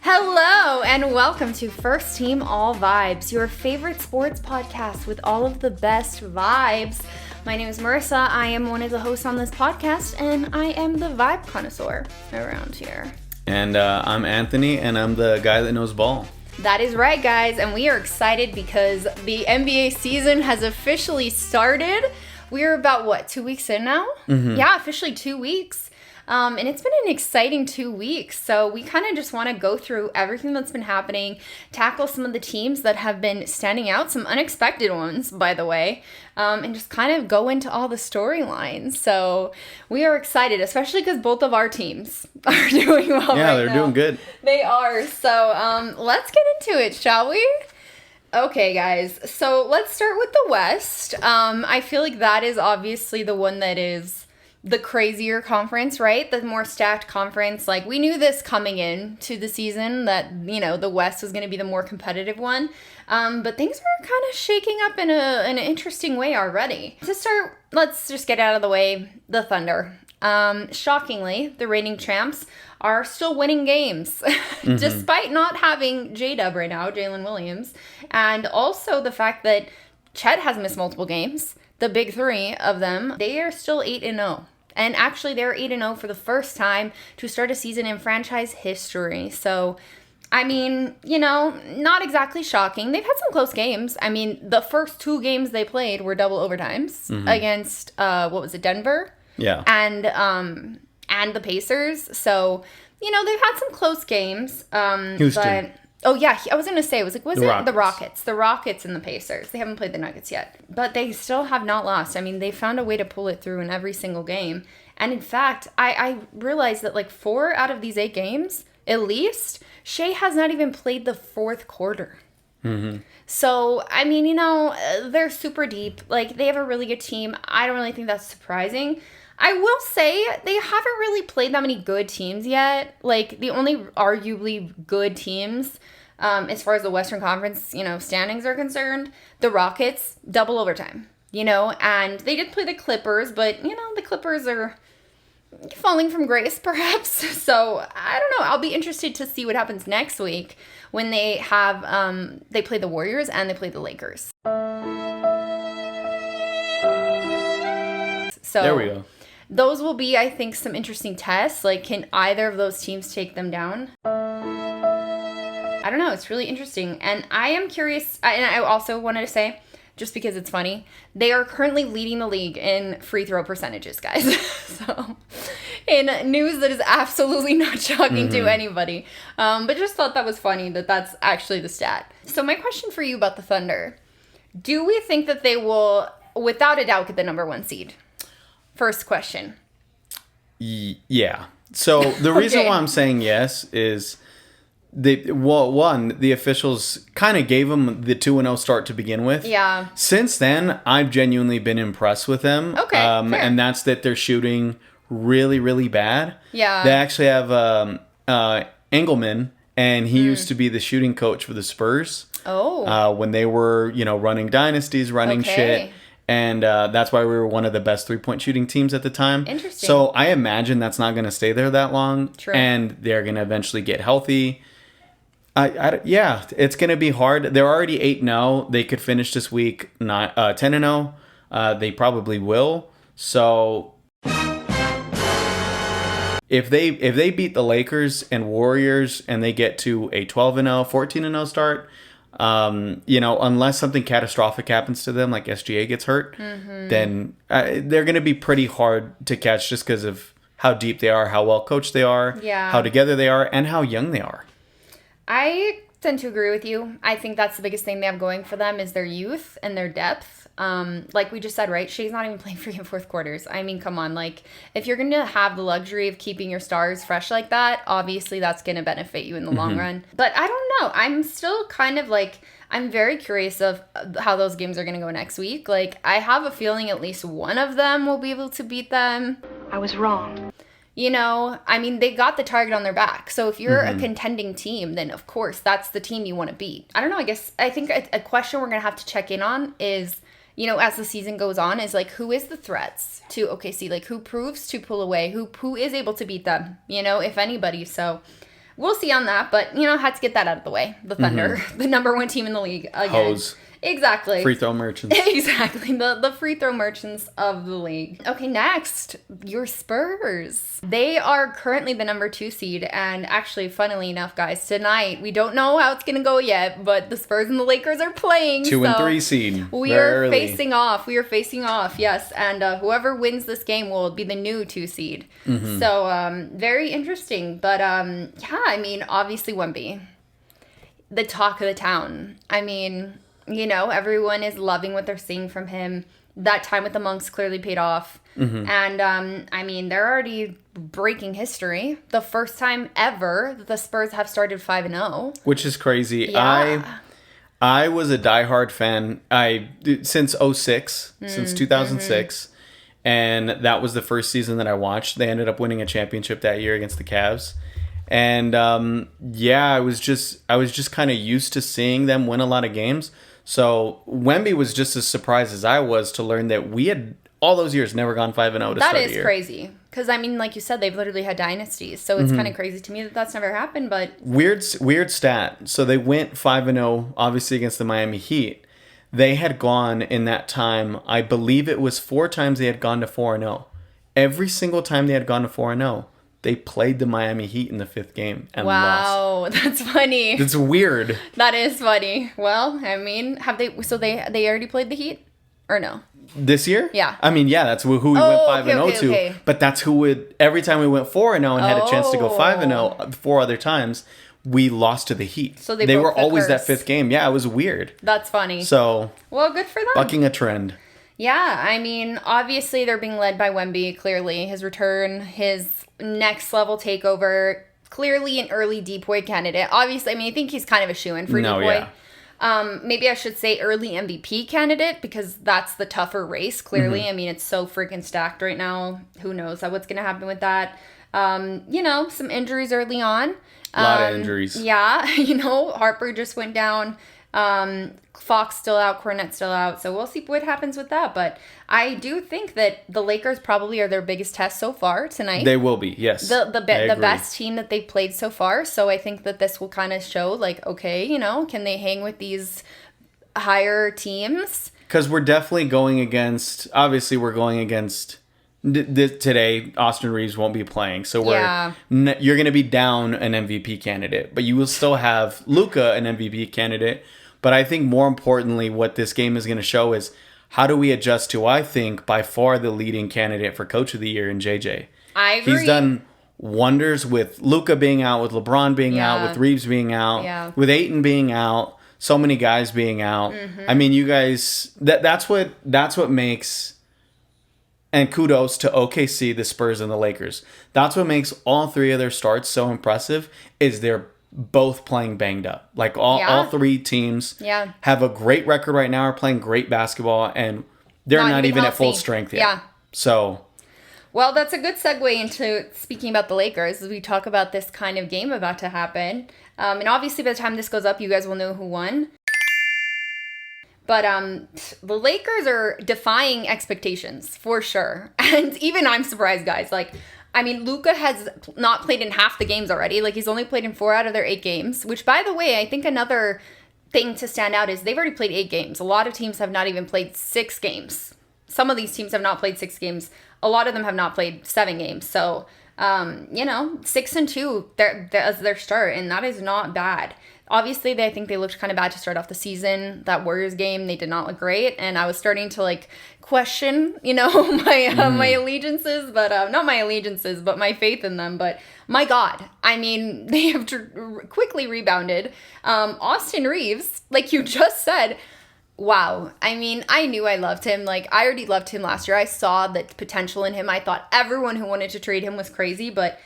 Hello and welcome to First Team All Vibes, your favorite sports podcast with all of the best vibes. My name is Marissa. I am one of the hosts on this podcast, and I am the vibe connoisseur around here. And I'm Anthony, and I'm the guy that knows ball. That is right, guys, and we are excited because the NBA season has officially started. We're about, 2 weeks in now? Mm-hmm. Yeah, officially 2 weeks. And it's been an exciting 2 weeks. So we kind of just want to go through everything that's been happening, tackle some of the teams that have been standing out, some unexpected ones, by the way, and just kind of go into all the storylines. So we are excited, especially because both of our teams are doing well right now. Yeah, they're doing good. They are. So let's get into it, shall we? Okay, guys. So let's start with the West. I feel like that is obviously the one that is the crazier conference, right? The more stacked conference. Like, we knew this coming in to the season that, the West was going to be the more competitive one. But things were kind of shaking up in an interesting way already. To start, let's just get out of the way, the Thunder. Shockingly, the reigning champs are still winning games, mm-hmm. despite not having J-Dub right now, Jalen Williams. And also the fact that Chet has missed multiple games. The big three of them, they are still 8-0. And actually, they're 8-0 for the first time to start a season in franchise history. So, I mean, not exactly shocking. They've had some close games. I mean, the first two games they played were double overtimes mm-hmm. against, Denver? Yeah. And the Pacers. So, they've had some close games. Houston. Oh, yeah, I was going to say, the Rockets? The Rockets and the Pacers. They haven't played the Nuggets yet. But they still have not lost. I mean, they found a way to pull it through in every single game. And in fact, I realized that 4 out of these 8 games, at least, Shea has not even played the fourth quarter. Mm-hmm. So, I mean, they're super deep. They have a really good team. I don't really think that's surprising. I will say they haven't really played that many good teams yet. The only arguably good teams, as far as the Western Conference, standings are concerned, the Rockets, double overtime, and they did play the Clippers, but, the Clippers are falling from grace, perhaps. So, I don't know. I'll be interested to see what happens next week when they have, they play the Warriors and they play the Lakers. So, there we go. Those will be, I think, some interesting tests. Can either of those teams take them down? I don't know. It's really interesting. And I am curious. And I also wanted to say, just because it's funny, they are currently leading the league in free throw percentages, guys. So, in news that is absolutely not shocking to anybody. But just thought that was funny that that's actually the stat. So my question for you about the Thunder. Do we think that they will, without a doubt, get the number 1 seed? First question. Yeah. So the reason why I'm saying yes is the officials kind of gave them the 2-0 start to begin with. Yeah. Since then, I've genuinely been impressed with them. Okay. Fair. And that's that they're shooting really, really bad. Yeah. They actually have Engelman, and he used to be the shooting coach for the Spurs. Oh. When they were, running dynasties, running shit. And that's why we were one of the best 3-point shooting teams at the time. Interesting. So I imagine that's not going to stay there that long. True. And they're going to eventually get healthy. Yeah, it's going to be hard. They're already 8-0. They could finish this week 10-0. They probably will. So if they beat the Lakers and Warriors and they get to a 12-0, 14-0 start, unless something catastrophic happens to them, like SGA gets hurt, then they're going to be pretty hard to catch just because of how deep they are, how well coached they are, how together they are, and how young they are. I tend to agree with you. I think that's the biggest thing they have going for them is their youth and their depth. Like we just said, right? She's not even playing freaking fourth quarters. I mean, come on. If you're going to have the luxury of keeping your stars fresh like that, obviously that's going to benefit you in the long run. But I don't know. I'm still kind of I'm very curious of how those games are going to go next week. I have a feeling at least one of them will be able to beat them. I was wrong. They got the target on their back. So if you're a contending team, then of course that's the team you want to beat. I don't know. I think a question we're going to have to check in on is as the season goes on is like, who is the threats to OKC? Like, who proves to pull away? Who is able to beat them, if anybody. So we'll see on that. But, had to get that out of the way. The Thunder, the number 1 team in the league again. Hose. Exactly. Free throw merchants. Exactly. The free throw merchants of the league. Okay, next, your Spurs. They are currently the number 2 seed. And actually, funnily enough, guys, tonight, we don't know how it's going to go yet, but the Spurs and the Lakers are playing. 2 and 3 seed. We are facing off. Yes. And whoever wins this game will be the new 2 seed. So, very interesting. But, obviously Wemby. The talk of the town. Everyone is loving what they're seeing from him. That time with the Monks clearly paid off. And, they're already breaking history. The first time ever that the Spurs have started 5-0. Which is crazy. Yeah. I was a diehard fan since 2006, since 2006. And that was the first season that I watched. They ended up winning a championship that year against the Cavs. And, I was just kind of used to seeing them win a lot of games. So Wemby was just as surprised as I was to learn that we had all those years never gone 5-0 to start the year. That is crazy. Because, like you said, they've literally had dynasties. So it's kind of crazy to me that that's never happened. But weird stat. So they went 5-0, obviously, against the Miami Heat. They had gone in that time, I believe it was 4 times they had gone to 4-0. Every single time they had gone to 4-0. They played the Miami Heat in the 5th game and lost. Wow, that's funny. That's weird. That is funny. Well, have they? So they already played the Heat, or no? This year? Yeah. That's who we went 5-0 to. Okay. But that's who would every time we went 4-0 and had a chance to go 5-0 4 other times, we lost to the Heat. So they were broke the always curse. that 5th game. Yeah, it was weird. That's funny. So well, good for them. Bucking a trend. Yeah, obviously they're being led by Wemby, clearly. His return, his next level takeover, clearly an early Depoy candidate. Obviously, I think he's kind of a shoo-in for Depoy. Yeah. Maybe I should say early MVP candidate because that's the tougher race, clearly. It's so freaking stacked right now. Who knows what's going to happen with that. Some injuries early on. A lot of injuries. Yeah, Harper just went down. Fox still out, Cornette still out, so we'll see what happens with that. But I do think that the Lakers probably are their biggest test so far tonight. They will be, yes. The best team that they've played so far. So I think that this will kind of show, okay, can they hang with these higher teams? Because we're definitely going against. Obviously, we're going against. Today, Austin Reaves won't be playing, so you're going to be down an MVP candidate, but you will still have Luka, an MVP candidate. But I think more importantly, what this game is going to show is how do we adjust to, I think, by far the leading candidate for Coach of the Year in JJ. I agree. He's done wonders with Luka being out, with LeBron being out, with Reaves being out, with Ayton being out, so many guys being out. You guys, that's what makes. And kudos to OKC, the Spurs, and the Lakers. That's what makes all 3 of their starts so impressive is they're both playing banged up. All 3 teams have a great record right now, are playing great basketball, and they're not even at full strength yet. Yeah. So. Well, that's a good segue into speaking about the Lakers as we talk about this kind of game about to happen. And obviously by the time this goes up, you guys will know who won. But the Lakers are defying expectations, for sure. And even I'm surprised, guys. Luka has not played in half the games already. He's only played in 4 out of their 8 games. Which, by the way, I think another thing to stand out is they've already played 8 games. A lot of teams have not even played 6 games. Some of these teams have not played 6 games. A lot of them have not played 7 games. So, 6-2 as their start. And that is not bad. Obviously, I think they looked kind of bad to start off the season. That Warriors game, they did not look great. And I was starting to, question, my allegiances. But, not my allegiances, but my faith in them. But, my God. They have quickly rebounded. Austin Reaves, like you just said, wow. I knew I loved him. I already loved him last year. I saw the potential in him. I thought everyone who wanted to trade him was crazy. But...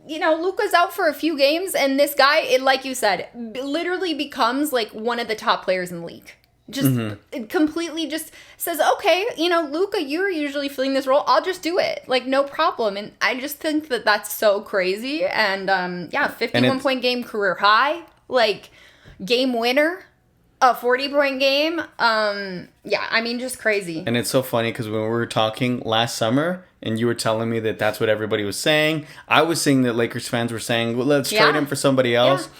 Luka's out for a few games, and this guy, like you said, literally becomes one of the top players in the league. Just completely just says, okay, Luka, you're usually filling this role. I'll just do it. No problem. And I just think that that's so crazy. And 51-point game, career high, game winner. A 40-point game. Yeah, I mean, just crazy. And it's so funny because when we were talking last summer and you were telling me that that's what everybody was saying, I was seeing that Lakers fans were saying, well, let's trade him for somebody else. Yeah.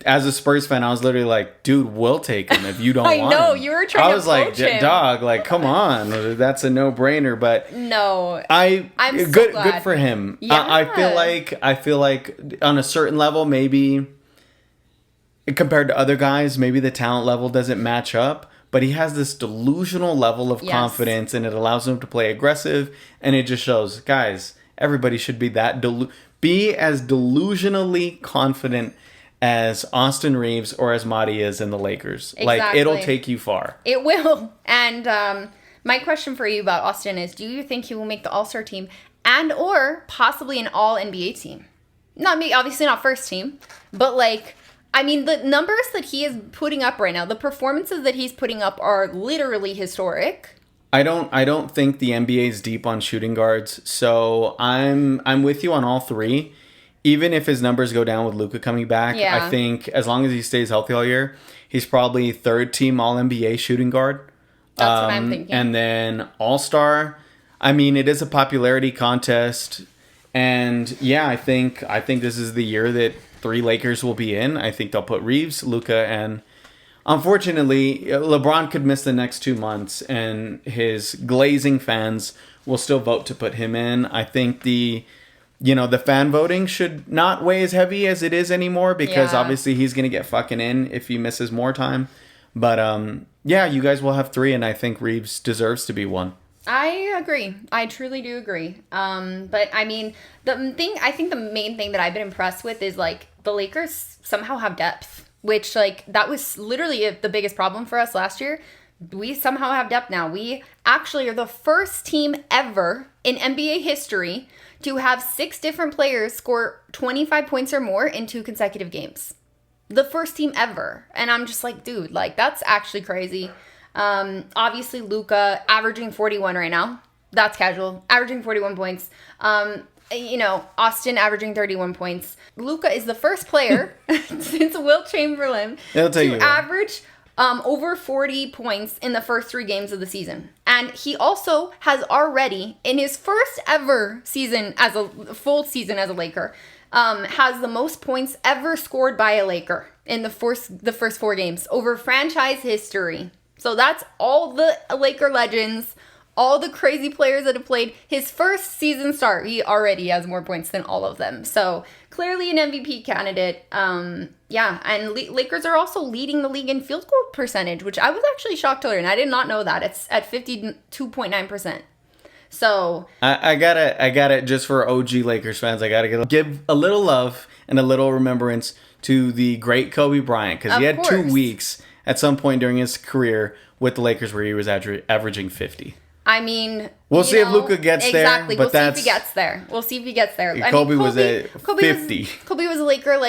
As a Spurs fan, I was literally like, dude, we'll take him if you don't want him. I know, you were trying to poach him. Dog, like, come on. That's a no-brainer. But no, I'm so glad. Good for him. Yeah. I feel like on a certain level, maybe compared to other guys, maybe the talent level doesn't match up. But he has this delusional level of confidence, and it allows him to play aggressive. And it just shows, guys, everybody should be be as delusionally confident as Austin Reaves or as Marty is in the Lakers. Exactly. Like, it'll take you far. It will. And my question for you about Austin is, do you think he will make the All-Star team and or possibly an All-NBA team? Not me, obviously not first team, but like, I mean, the numbers that he is putting up right now, the performances that he's putting up are literally historic. I don't think the NBA is deep on shooting guards, so I'm with you on all three. Even if his numbers go down with Luka coming back, I think as long as he stays healthy all year, he's probably third team All-NBA shooting guard. That's what I'm thinking. And then All-Star. I mean, it is a popularity contest, and yeah, I think this is the year that 3 Lakers will be in. I think they'll put Reaves, Luka, and unfortunately, LeBron could miss the next 2 months, and his glazing fans will still vote to put him in. I think the fan voting should not weigh as heavy as it is anymore because obviously he's going to get fucking in if he misses more time. But yeah, you guys will have 3, and I think Reaves deserves to be 1. I agree. I truly do agree. But I mean, I think the main thing that I've been impressed with is like the Lakers somehow have depth, which like that was literally the biggest problem for us last year. We somehow have depth now. We actually are the first team ever in NBA history to have 6 different players score 25 points or more in 2 consecutive games. The first team ever. And I'm just like, dude, like that's actually crazy. Obviously Luka averaging 41 right now. That's casual. Averaging 41 points. Austin averaging 31 points. Luka is the first player since Wilt Chamberlain to average over 40 points in the first 3 games of the season. And he also has already, in his first ever season as a full season as a Laker, has the most points ever scored by a Laker in the first 4 games over franchise history. So that's all the Laker legends, all the crazy players that have played. His first season start, he already has more points than all of them. So clearly an MVP candidate. Yeah, and Lakers are also leading the league in field goal percentage, which I was actually shocked to learn. I did not know that. It's at 52.9%. So I gotta just for OG Lakers fans, I gotta give a little love and a little remembrance to the great Kobe Bryant, because he had 2 weeks at some point during his career with the Lakers where he was averaging 50. I mean, we'll see if Luka gets there. Exactly. We'll see if he gets there. Kobe was at 50. Kobe was a Laker,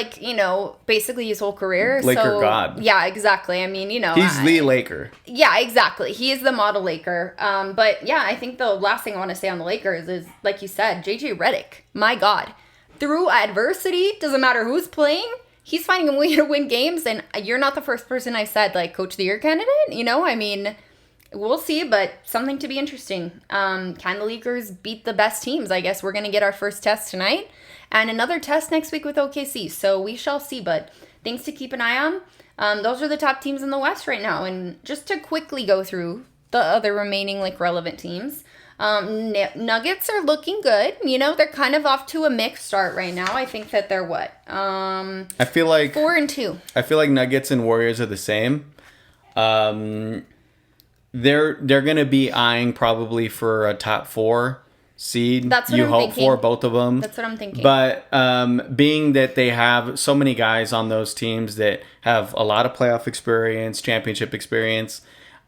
basically his whole career. Laker god. Yeah, exactly. I mean, he's the Laker. Yeah, exactly. He is the model Laker. But yeah, I think the last thing I want to say on the Lakers is, like you said, JJ Redick. My God. Through adversity, doesn't matter who's playing, he's finding a way to win games. And you're not the first person I said, Coach of the Year candidate. I mean, we'll see, but something to be interesting. Can the Lakers beat the best teams? I guess we're going to get our first test tonight and another test next week with OKC. So we shall see, but things to keep an eye on. Those are the top teams in the West right now. And just to quickly go through the other remaining relevant teams, Nuggets are looking good. They're kind of off to a mixed start right now. I think that they're what? I feel like 4-2. I feel like Nuggets and Warriors are the same. They're going to be eyeing probably for a top 4 seed. That's what I'm thinking. You hope for both of them. That's what I'm thinking. But being that they have so many guys on those teams that have a lot of playoff experience, championship experience,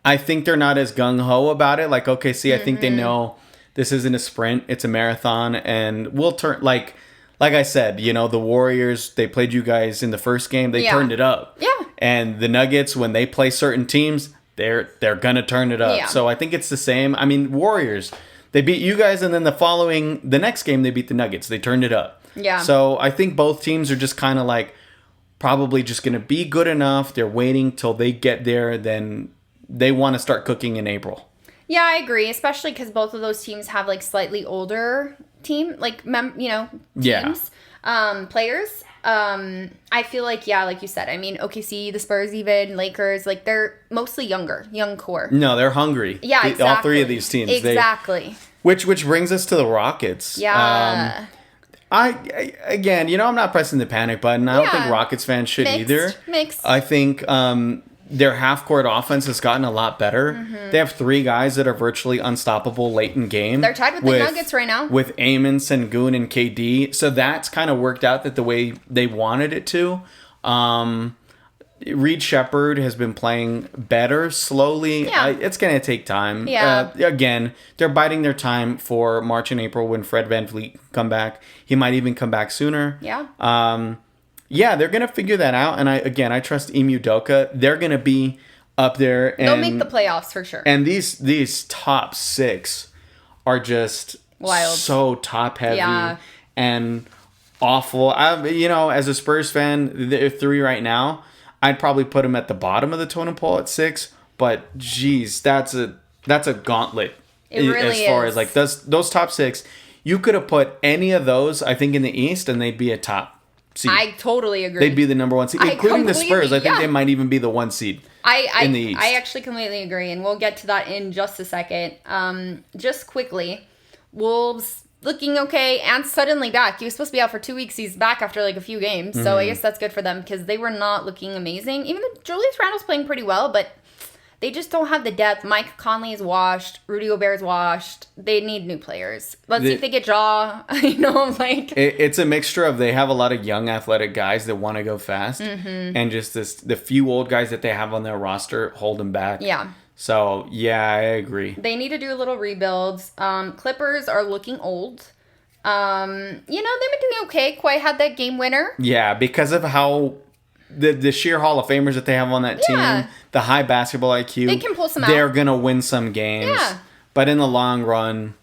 I think they're not as gung-ho about it. Like OKC, I think they know this isn't a sprint, it's a marathon, and we'll turn, like I said, the Warriors, they played you guys in the first game, they turned it up. Yeah. And the Nuggets, when they play certain teams, they're gonna turn it up. Yeah. So I think it's the same. I mean, Warriors, they beat you guys, and then the next game they beat the Nuggets. They turned it up. Yeah. So I think both teams are just kind of probably just going to be good enough. They're waiting till they get there. Then they want to start cooking in April. Yeah, I agree, especially because both of those teams have like slightly older teams, players. I feel like, like you said, I mean, OKC, the Spurs, even Lakers, like they're mostly young core. No, they're hungry. Yeah, exactly. All three of these teams. Exactly. Which brings us to the Rockets. Yeah. I again, I'm not pressing the panic button. I don't think Rockets fans should either. Mixed. I think their half-court offense has gotten a lot better. Mm-hmm. They have 3 guys that are virtually unstoppable late in game. They're tied with the Nuggets right now. With Amon, Sengun, and KD. So that's kind of worked out that the way they wanted it to. Reed Shepherd has been playing better slowly. Yeah. It's going to take time. Yeah. Again, they're biding their time for March and April when Fred VanVleet come back. He might even come back sooner. Yeah. They're going to figure that out. And I trust Emu Doka. They're going to be up there. And, they'll make the playoffs for sure. And these top 6 are just wild. So top heavy and awful. As a Spurs fan, they're 3 right now. I'd probably put them at the bottom of the totem pole at 6. But geez, that's a gauntlet. It really as far is. as like those top 6. You could have put any of those, I think, in the East, and they'd be a top seed. I totally agree. They'd be the number 1 seed, including the Spurs. I think they might even be the 1 seed in the East. I actually completely agree, and we'll get to that in just a second. Just quickly, Wolves looking okay and suddenly back. He was supposed to be out for 2 weeks. He's back after like a few games, so I guess that's good for them because they were not looking amazing. Even though Julius Randle's playing pretty well, but they just don't have the depth. Mike Conley is washed. Rudy Gobert's washed. They need new players. Let's see if they get Ja. It's a mixture of they have a lot of young athletic guys that want to go fast, and just the few old guys that they have on their roster hold them back. Yeah. So, I agree. They need to do a little rebuilds. Clippers are looking old. They've been doing okay. Kawhi had that game winner. Yeah, because of how the sheer Hall of Famers that they have on that team, the high basketball IQ, they can pull some out. They're going to win some games. Yeah. But in the long run,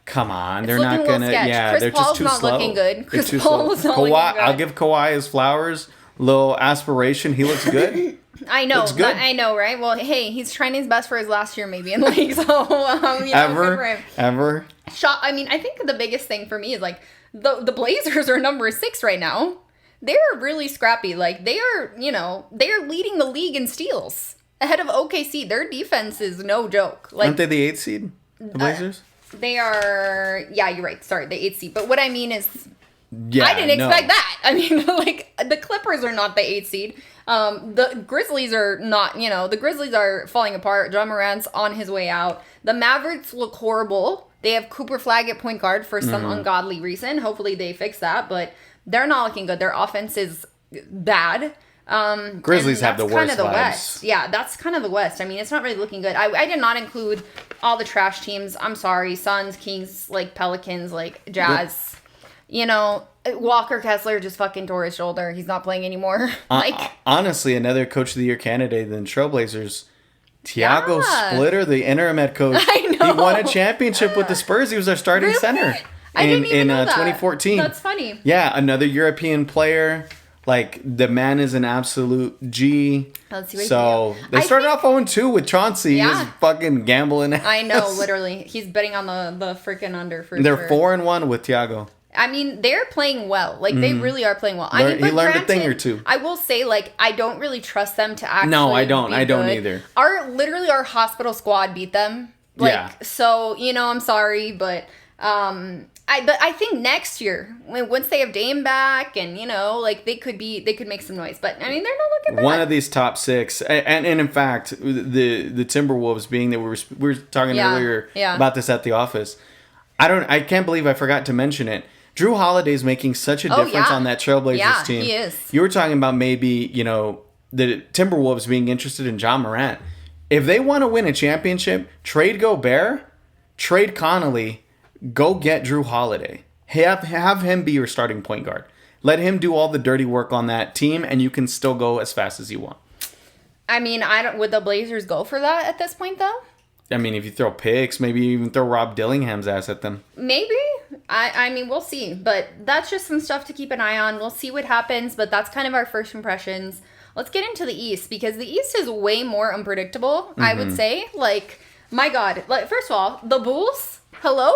come on. It's they're not going to. Yeah, they're Paul's just too not slow. Looking good. Chris Paul's not looking good. I'll give Kawhi his flowers. Little aspiration. He looks good. I know. Looks good. I know, right? Well, hey, he's trying his best for his last year maybe in the league. So, good for him. Ever. I think the biggest thing for me is like the Blazers are number 6 right now. They're really scrappy. Like they are leading the league in steals ahead of OKC. Their defense is no joke. Like, aren't they the 8th seed? The Blazers? They are. Yeah, you're right. Sorry, the 8th seed. But what I mean is, yeah, I didn't expect that. I mean, like the Clippers are not the 8th seed. The Grizzlies are not. The Grizzlies are falling apart. John Morant's on his way out. The Mavericks look horrible. They have Cooper Flag at point guard for some ungodly reason. Hopefully they fix that, but they're not looking good. Their offense is bad. Grizzlies have the worst kind of the vibes. West. Yeah, that's kind of the West. I mean, it's not really looking good. I did not include all the trash teams. I'm sorry. Suns, Kings, like Pelicans, like Jazz. Walker Kessler just fucking tore his shoulder. He's not playing anymore. Honestly, another Coach of the Year candidate than Trailblazers. Thiago Splitter, the interim head coach. I know. He won a championship with the Spurs. He was their starting center in 2014. That's funny. Yeah, another European player. Like, the man is an absolute G. Let's see what so, they started off 0-2 with Chauncey. Yeah. He's fucking gambling. I know, literally. He's betting on the freaking under for They're sure. 4-1 with Thiago. I mean, they're playing well. Like, they really are playing well. He learned a thing or two. I will say, like, I don't really trust them to actually No, I don't. be I don't good. either. Our hospital squad beat them. Like, Yeah. So, I'm sorry, but I think next year, once they have Dame back and, they could make some noise. But, I mean, they're not looking bad. One of these top 6. And in fact, the Timberwolves being that we were talking earlier about this at the office. I can't believe I forgot to mention it. Drew Holiday's making such a difference on that Trailblazers team. He is. You were talking about maybe, the Timberwolves being interested in John Morant. If they want to win a championship, trade Gobert, trade Connolly, go get Drew Holiday. Have him be your starting point guard. Let him do all the dirty work on that team, and you can still go as fast as you want. I mean, would the Blazers go for that at this point, though? I mean, if you throw picks, maybe even throw Rob Dillingham's ass at them. Maybe. I mean, we'll see. But that's just some stuff to keep an eye on. We'll see what happens, but that's kind of our first impressions. Let's get into the East, because the East is way more unpredictable, I would say. Like, my God. Like, first of all, the Bulls, hello?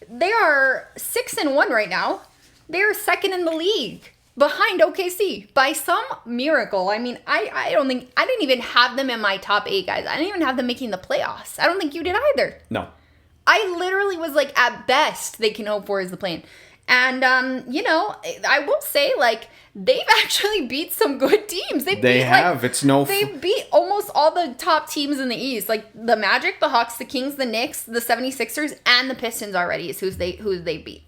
They are 6-1 right now. They are second in the league, behind OKC by some miracle. I mean, I didn't even have them in my top 8, guys. I didn't even have them making the playoffs. I don't think you did either. No. I literally was like, at best, they can hope for is the plan. And, I will say, like, they've actually beat some good teams. They beat almost all the top teams in the East. Like, the Magic, the Hawks, the Kings, the Knicks, the 76ers, and the Pistons already is who they beat.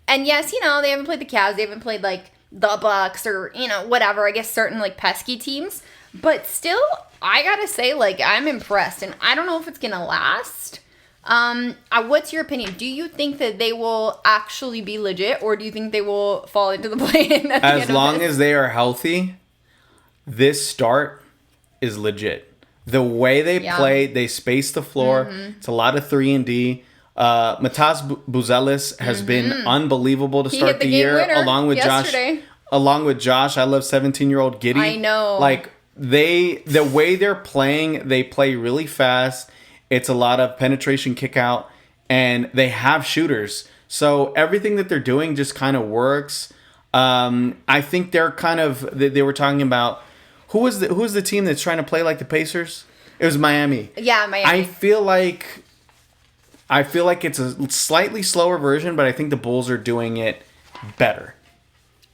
And yes, they haven't played the Cavs. They haven't played, like, the Bucks or, whatever. I guess certain, like, pesky teams. But still, I gotta say, like, I'm impressed. And I don't know if it's gonna last. What's your opinion? Do you think that they will actually be legit, or do you think they will fall into the play-in? As long as they are healthy, this start is legit. The way they play, they space the floor. It's a lot of 3-and-D. Matas Buzelis has been unbelievable to start the year, along with yesterday. Josh. Along with Josh, I love 17-year-old Giddey. I know. Like, the way they're playing, they play really fast. It's a lot of penetration, kick out, and they have shooters. So everything that they're doing just kind of works. I think they're kind of, they were talking about, who's the team that's trying to play like the Pacers? It was Miami. Yeah, Miami. I feel like it's a slightly slower version, but I think the Bulls are doing it better.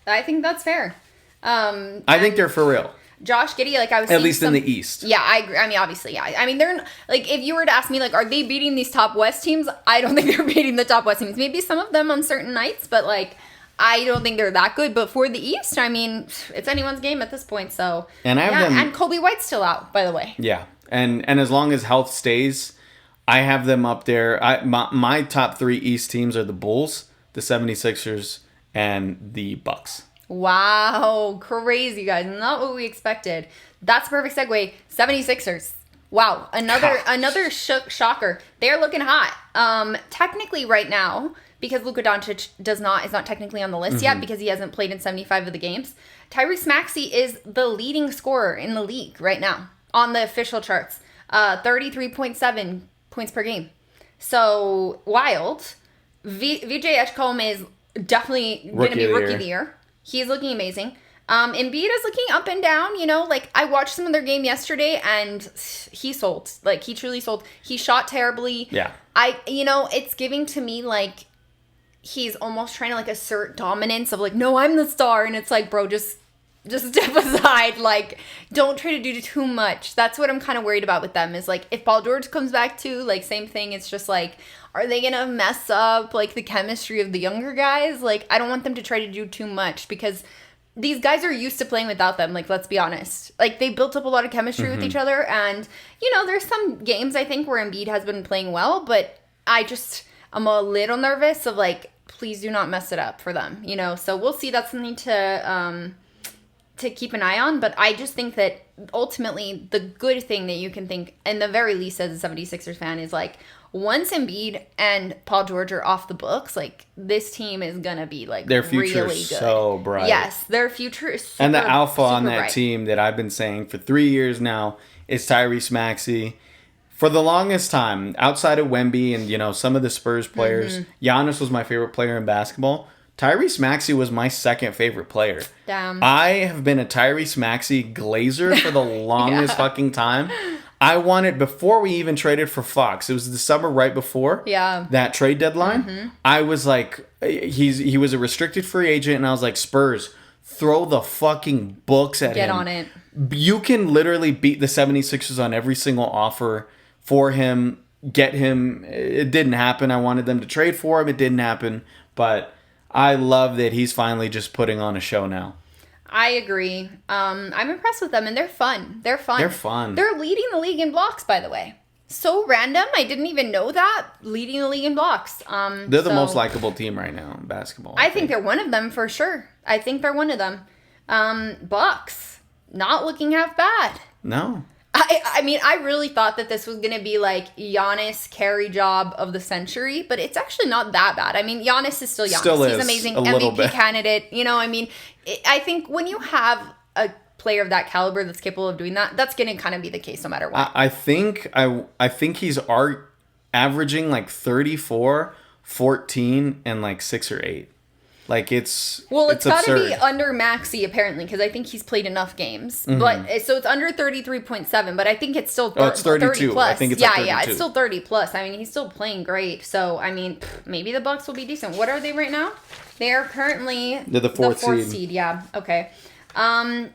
I think that's fair. I think they're for real. Josh Giddey, like I was at least in the East. Yeah, I agree. I mean, obviously, yeah. I mean, they're like, if you were to ask me, like, are they beating these top West teams? I don't think they're beating the top West teams. Maybe some of them on certain nights, but like, I don't think they're that good. But for the East, I mean, it's anyone's game at this point. So and and Kobe White's still out, by the way. Yeah, and as long as health stays, I have them up there. My top 3 East teams are the Bulls, the 76ers, and the Bucks. Wow, crazy, guys. Not what we expected. That's a perfect segue. 76ers. Wow, another shocker. They're looking hot. Technically right now, because Luka Doncic is not technically on the list yet because he hasn't played in 75 of the games, Tyrese Maxey is the leading scorer in the league right now on the official charts. 33.7 points per game. So, wild. Vijay Eshcombe is definitely going to be Rookie of the Year. He's looking amazing. Embiid is looking up and down, like I watched some of their game yesterday and he sold. Like he truly sold. He shot terribly. Yeah. It's giving to me like he's almost trying to like assert dominance of like, no, I'm the star. And it's like, bro, just step aside. Like, don't try to do too much. That's what I'm kind of worried about with them is like, if Paul George comes back too, like same thing. It's just like, are they going to mess up like the chemistry of the younger guys? Like, I don't want them to try to do too much because these guys are used to playing without them. Like, let's be honest. Like, they built up a lot of chemistry with each other. And, there's some games I think where Embiid has been playing well, but I'm a little nervous of like, please do not mess it up for them, So we'll see. That's something to keep an eye on. But I just think that ultimately the good thing that you can think, in the very least as a 76ers fan, is like, once Embiid and Paul George are off the books, like, this team is going to be, like, their future really is good. So bright. Yes, their future is super, and the alpha on that bright. team that I've been saying for 3 years now is Tyrese Maxey. For the longest time, outside of Wemby and, some of the Spurs players, Giannis was my favorite player in basketball. Tyrese Maxey was my second favorite player. Damn. I have been a Tyrese Maxey glazer for the longest fucking time. I wanted, before we even traded for Fox, it was the summer right before that trade deadline. I was like, he was a restricted free agent, and I was like, Spurs, throw the fucking books at him. Get on it. You can literally beat the 76ers on every single offer for him, get him. It didn't happen. I wanted them to trade for him. It didn't happen. But I love that he's finally just putting on a show now. I agree. I'm impressed with them, and they're fun. They're fun. They're leading the league in blocks, by the way. So random. I didn't even know that. Leading the league in blocks. They're the most likable team right now in basketball. I think they're one of them for sure. I think they're one of them. Bucks, not looking half bad. No. I mean, I really thought that this was going to be like Giannis carry job of the century, but it's actually not that bad. I mean, Giannis is still Giannis. Still He's is, amazing a little MVP bit. candidate. You know, I mean, I think when you have a player of that caliber that's capable of doing that, that's going to kind of be the case no matter what. I think he's averaging like 34, 14, and like 6 or 8. Like it's got to absurd. be under Maxey apparently because I think he's played enough games. But so it's under 33.7, but I think it's still it's 32. 30 plus. I think it's yeah, like 32. yeah, it's still 30 plus. I mean, he's still playing great. So I mean, maybe the Bucks will be decent. What are they right now? They are currently They're the fourth seed. Yeah. Okay. Yeah.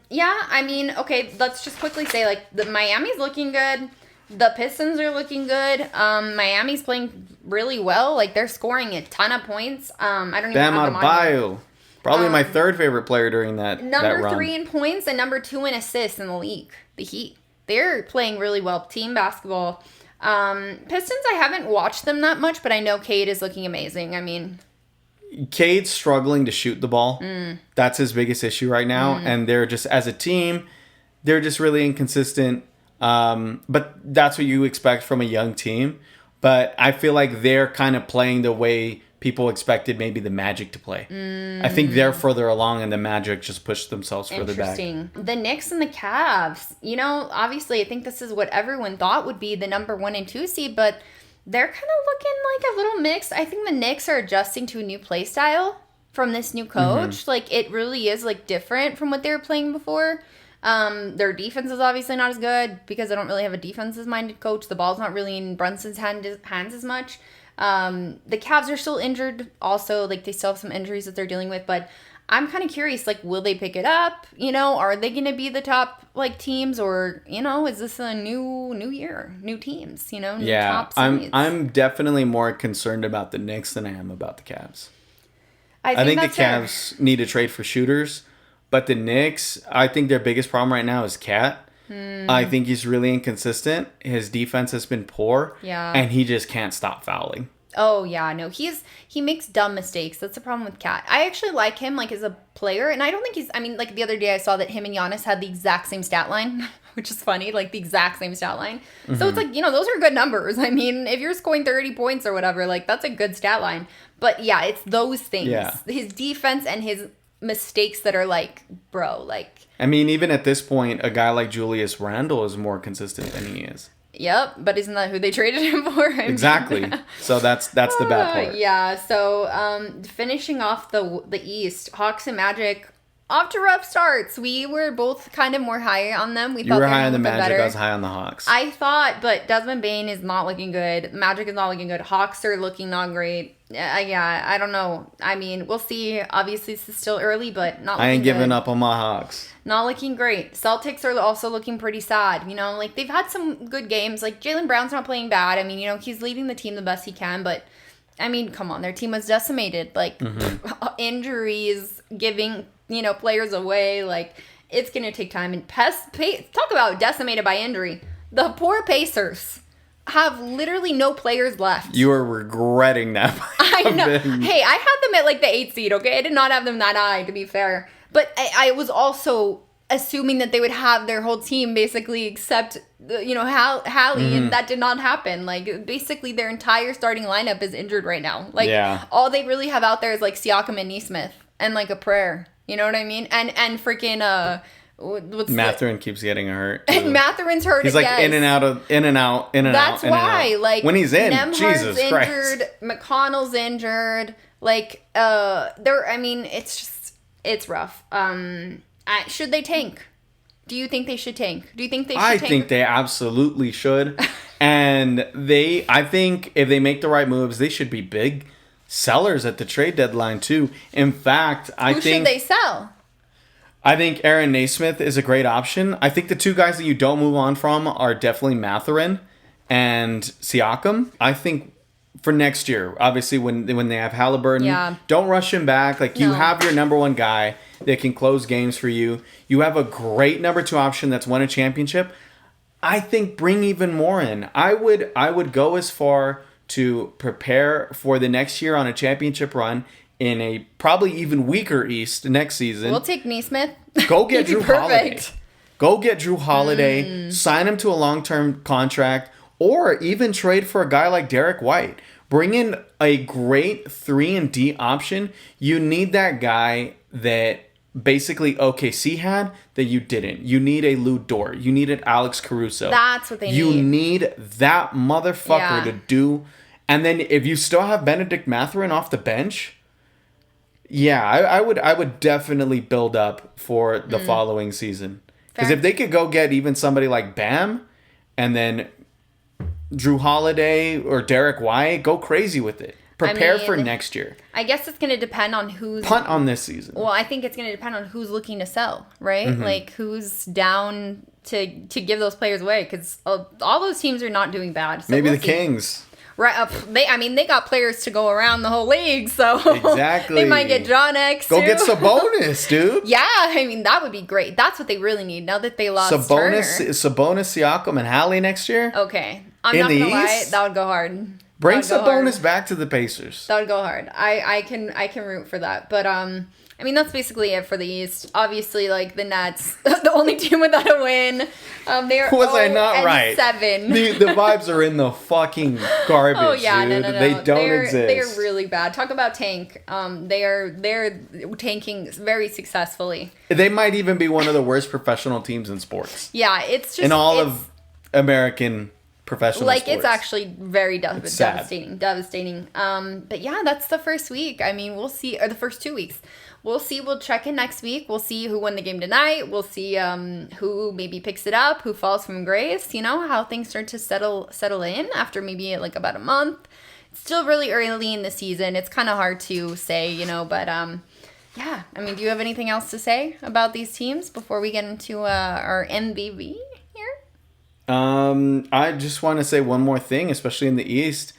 I mean, okay. Let's just quickly say like the Miami's looking good. The Pistons are looking good. Miami's playing really well. Like they're scoring a ton of points. I don't even Bam have them on here. Adebayo. Probably my third favorite player during that Number run. 3 in points and number 2 in assists in the league. The Heat. They're playing really well. Team basketball. Pistons, I haven't watched them that much, but I know Cade is looking amazing. I mean, Cade's struggling to shoot the ball. That's his biggest issue right now. And they're just, as a team, they're just really inconsistent. But that's what you expect from a young team. But I feel like they're kind of playing the way people expected maybe the Magic to play. I think they're further along and the Magic just pushed themselves further back. interesting. The Knicks and the Cavs. You know, obviously I think this is what everyone thought would be the number 1 and 2 seed, but they're kind of looking like a little mixed. I think the Knicks are adjusting to a new play style from this new coach. Like it really is like different from what they were playing before. Their defense is obviously not as good because they don't really have a defensive-minded coach. The ball's not really in Brunson's hands as much. The Cavs are still injured also. Like, they still have some injuries that they're dealing with. But I'm kind of curious, like, will they pick it up? You know, are they going to be the top, like, teams? Or, you know, is this a new year? New teams, you know? New top seeds? I'm definitely more concerned about the Knicks than I am about the Cavs. I think the Cavs need to trade for shooters. But the Knicks, I think their biggest problem right now is Cat. I think he's really inconsistent. His defense has been poor. Yeah. And he just can't stop fouling. Oh, yeah, no, he makes dumb mistakes. That's the problem with Cat. I actually like him, like, as a player, and I don't think I mean, like, the other day I saw that him and Giannis had the exact same stat line, which is funny, like, the exact same stat line. So it's like, you know, those are good numbers. I mean, if you're scoring 30 points or whatever, like, that's a good stat line. But, yeah, it's those things. Yeah. His defense and his mistakes that are like, bro, like... I mean, even at this point, a guy like Julius Randle is more consistent than he is. Yep, but isn't that who they traded him for? Exactly. So that's the bad part. Yeah, so finishing off the East, Hawks and Magic, off to rough starts. We were both kind of more high on them. We You thought were they high on the looked Magic, better. I was high on the Hawks. I thought, but Desmond Bane is not looking good. Magic is not looking good. Hawks are looking not great. Yeah, I don't know. I mean, we'll see. Obviously, this is still early, but not looking I ain't giving good. up on my Hawks. Not looking great. Celtics are also looking pretty sad. You know, like, they've had some good games. Like, Jaylen Brown's not playing bad. I mean, you know, he's leading the team the best he can, but, I mean, come on. Their team was decimated. Like, injuries, giving, you know, players away. Like, it's going to take time. And talk about decimated by injury. The poor Pacers have literally no players left. You are regretting that. I know. Hey, I had them at like the 8th seed, okay? I did not have them that high, to be fair. But I was also assuming that they would have their whole team basically except, you know, Hallie, and that did not happen. Like, basically their entire starting lineup is injured right now. Like, all they really have out there is like Siakam and Nesmith and like a prayer. You know what I mean? And freaking Mathurin keeps getting hurt. And Mathurin's hurt. He's like yes. in and out. That's why, like, when he's in, Nembhard's Jesus injured, Christ. McConnell's injured. Like, I mean, it's rough. Should they tank? Do you think they should tank? Do you think they should tank? I think they absolutely should. And I think if they make the right moves, they should be big sellers at the trade deadline too. In fact, Who should they sell? I think Aaron Naismith is a great option. I think the two guys that you don't move on from are definitely Mathurin and Siakam. I think for next year, obviously when they have Halliburton, don't rush him back. Like, you have your number one guy that can close games for you. You have a great number two option that's won a championship. I think bring even more in. I would go as far to prepare for the next year on a championship run in a probably even weaker East next season. We'll take Nesmith. Go get Drew Holiday. Go get Drew Holiday, sign him to a long-term contract, or even trade for a guy like Derek White. Bring in a great 3-and-D option. You need that guy that basically OKC had that you didn't. You need a Lou Dort. You needed Alex Caruso. That's what they need. You need that motherfucker to do. And then if you still have Benedict Mathurin off the bench, I would definitely build up for the following season. Because if they could go get even somebody like Bam and then Drew Holiday or Derek White, go crazy with it. Prepare for next year. I guess it's going to depend on who's... Punt on this season. Well, I think it's going to depend on who's looking to sell, right? Like, who's down to give those players away. Because all those teams are not doing bad. So maybe the Kings. Right. They got players to go around the whole league, so... Exactly. They might get John X, Go get Sabonis, dude. Yeah, I mean, that would be great. That's what they really need now that they lost Turner. Sabonis, Siakam, and Hallie next year? Okay. I'm not going to lie. That would go hard. Bring Sabonis back to the Pacers. That would go hard. I can root for that. But I mean, that's basically it for the East. Obviously, like the Nets, the only team without a win. They're Was I not right? 7. The vibes are in the fucking garbage. Oh yeah, dude. No. They don't exist. They're really bad. Talk about tank. They're tanking very successfully. They might even be one of the worst professional teams in sports. Yeah, it's just in all of American professional sports. It's actually very devastating. But yeah, that's the first week. I mean, we'll see, or the first 2 weeks. We'll see. We'll check in next week. We'll see who won the game tonight. We'll see who maybe picks it up, who falls from grace, how things start to settle in after maybe like about a month. It's still really early in the season. It's kind of hard to say, but yeah. I mean, do you have anything else to say about these teams before we get into our MVP? I just want to say one more thing, especially in the East.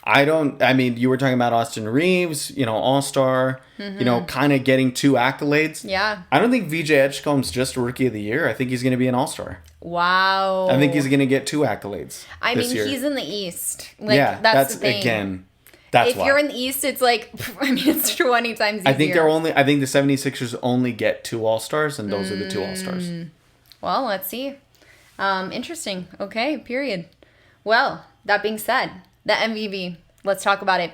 You were talking about Austin Reaves, All-Star, kind of getting 2 accolades. Yeah. I don't think VJ Edgecombe's just Rookie of the Year. I think he's going to be an All-Star. Wow. I think he's going to get 2 accolades. He's in the East. That's the thing. Again, that's if you're in the East, it's like, it's 20 times easier. I think the 76ers only get 2 All-Stars, and those are the 2 All-Stars. Well, let's see. Interesting. Okay, period. Well, that being said, the MVP. Let's talk about it.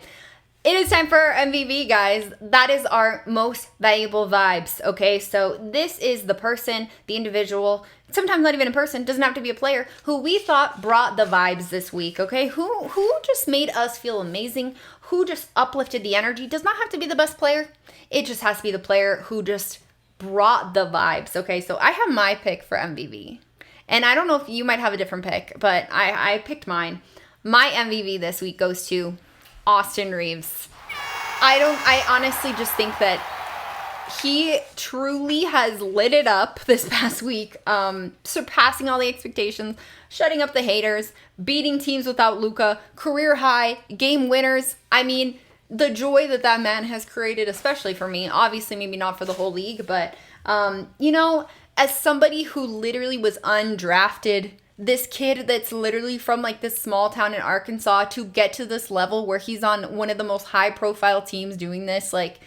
It is time for our MVP, guys. That is our most valuable vibes, okay? So this is the person, the individual, sometimes not even a person, doesn't have to be a player, who we thought brought the vibes this week, okay? Who just made us feel amazing, who just uplifted the energy. Does not have to be the best player. It just has to be the player who just brought the vibes, okay? So I have my pick for MVP. And I don't know if you might have a different pick, but I picked mine. My MVP this week goes to Austin Reaves. I honestly just think that he truly has lit it up this past week, surpassing all the expectations, shutting up the haters, beating teams without Luka, career high, game winners. I mean, the joy that man has created, especially for me, obviously maybe not for the whole league, but, as somebody who literally was undrafted, this kid that's literally from like this small town in Arkansas to get to this level where he's on one of the most high profile teams doing this, like,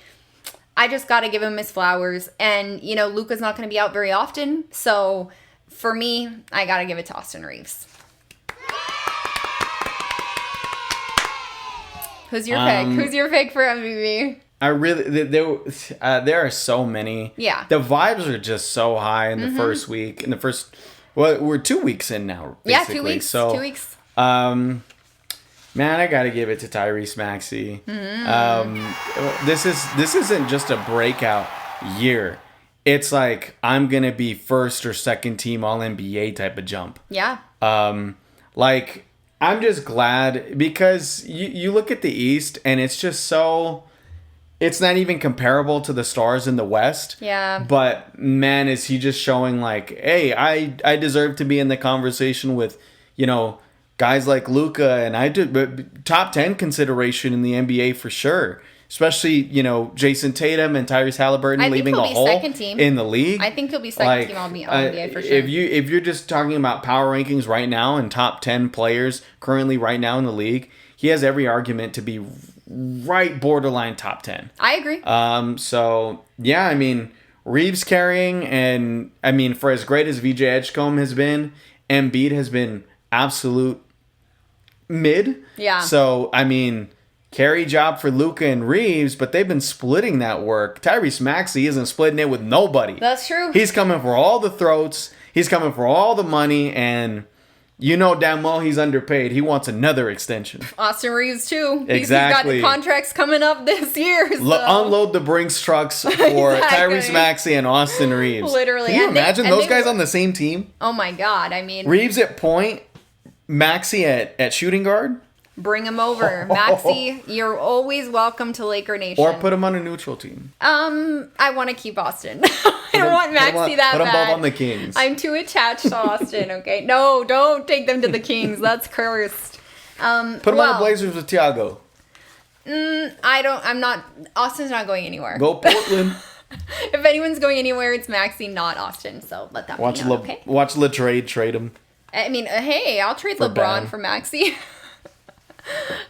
I just got to give him his flowers. And, Luka's not going to be out very often. So for me, I got to give it to Austin Reaves. Who's your pick? Who's your pick for MVP? There are so many. Yeah. The vibes are just so high in the first week. We're 2 weeks in now, basically. Yeah, 2 weeks. So, 2 weeks. Man, I gotta give it to Tyrese Maxey. This isn't just a breakout year. It's like I'm gonna be first or second team All NBA type of jump. Yeah. I'm just glad because you look at the East and it's just so. It's not even comparable to the stars in the West. Yeah. But, man, is he just showing like, hey, I deserve to be in the conversation with, guys like Luka. And I did top 10 consideration in the NBA for sure. Especially, Jason Tatum and Tyrese Halliburton leaving a hole in the league. I think he'll be second team All NBA for sure. If you're just talking about power rankings right now and top 10 players currently right now in the league, he has every argument to be right borderline top 10. I agree. So, yeah, I mean, Reaves carrying, and I mean, for as great as VJ Edgecombe has been, Embiid has been absolute mid. Yeah. So, I mean, carry job for Luka and Reaves, but they've been splitting that work. Tyrese Maxey isn't splitting it with nobody. That's true. He's coming for all the throats. He's coming for all the money, and you know damn well he's underpaid. He wants another extension. Austin Reaves, too. Exactly. He's got contracts coming up this year. So. Unload the Brinks trucks for Tyrese Maxey and Austin Reaves. Literally. Can you imagine those guys on the same team? Oh, my God. I mean... Reaves at point, Maxey at shooting guard? Bring him over. Maxey, you're always welcome to Laker Nation. Or put him on a neutral team. I want to keep Austin. I don't want Maxey that bad. Put them both on the Kings. I'm too attached to Austin, okay? No, don't take them to the Kings. That's cursed. Put them on the Blazers with Thiago. Austin's not going anywhere. Go Portland. If anyone's going anywhere, it's Maxey, not Austin. So let that be known, okay? Watch trade him. I mean, hey, I'll trade LeBron for Maxey.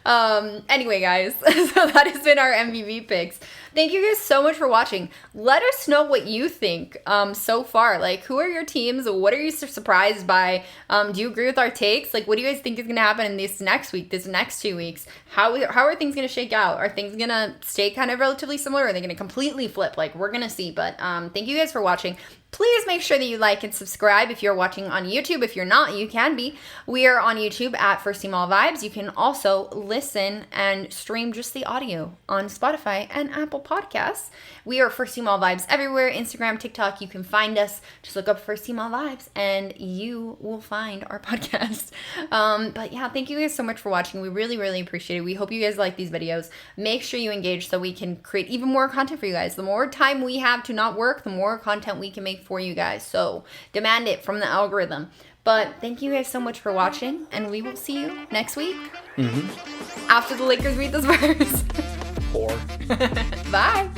Anyway, guys, so that has been our MVP picks. Thank you guys so much for watching. Let us know what you think so far. Like, who are your teams? What are you surprised by? Do you agree with our takes? Like, what do you guys think is going to happen in this next week, this next 2 weeks? How are things going to shake out? Are things going to stay kind of relatively similar? Or are they going to completely flip? Like, we're going to see. But thank you guys for watching. Please make sure that you like and subscribe if you're watching on YouTube. If you're not, you can be. We are on YouTube at First Team All Vibes. You can also listen and stream just the audio on Spotify and Apple Podcasts. We are First Team All Vibes everywhere. Instagram, TikTok, you can find us. Just look up First Team All Vibes and you will find our podcast. But yeah, thank you guys so much for watching. We really, really appreciate it. We hope you guys like these videos. Make sure you engage so we can create even more content for you guys. The more time we have to not work, the more content we can make for you guys. So demand it from the algorithm. But thank you guys so much for watching, and we will see you next week after the Lakers beat the Spurs. Poor. Bye.